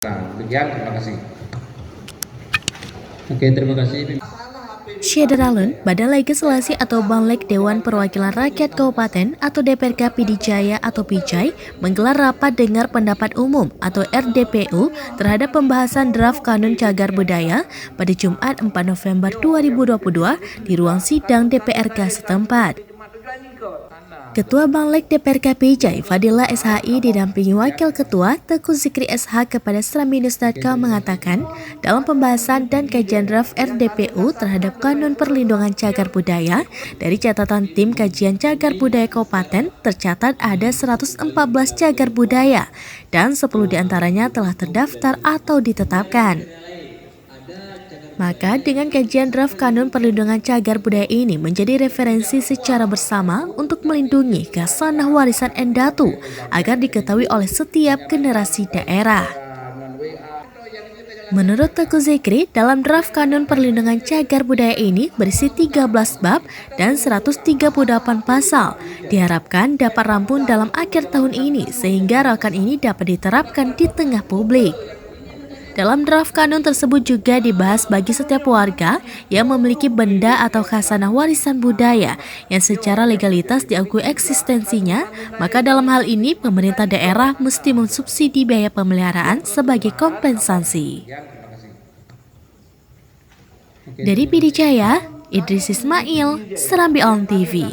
Nah, demikian, terima kasih. Oke, terima kasih. Syederalun, Badan Legislasi atau Banlek Dewan Perwakilan Rakyat Kabupaten atau DPRK Pidijaya atau Pijai menggelar rapat dengar pendapat umum atau RDPU terhadap pembahasan draft Kanun Cagar Budaya pada Jumat 4 November 2022 di ruang sidang DPRK setempat. Ketua Banlek DPRK Pijai, Fadila SHI didampingi Wakil Ketua Teguh Zikri SH kepada Seramnews.com mengatakan, dalam pembahasan dan kajian draft RDPU terhadap Kanun Perlindungan Cagar Budaya, dari catatan tim kajian cagar budaya Kabupaten tercatat ada 114 cagar budaya dan 10 diantaranya telah terdaftar atau ditetapkan. Maka dengan kajian draft Kanun Perlindungan Cagar Budaya ini menjadi referensi secara bersama untuk melindungi khasanah warisan Endatu agar diketahui oleh setiap generasi daerah. Menurut Teguh Zikri, dalam draft Kanun Perlindungan Cagar Budaya ini berisi 13 bab dan 138 pasal. Diharapkan dapat rampung dalam akhir tahun ini sehingga rakan ini dapat diterapkan di tengah publik. Dalam draft kanun tersebut juga dibahas bagi setiap warga yang memiliki benda atau khasanah warisan budaya yang secara legalitas diakui eksistensinya, maka dalam hal ini pemerintah daerah mesti mensubsidi biaya pemeliharaan sebagai kompensasi. Dari Pidijaya, Idris Ismail, Serambi On TV.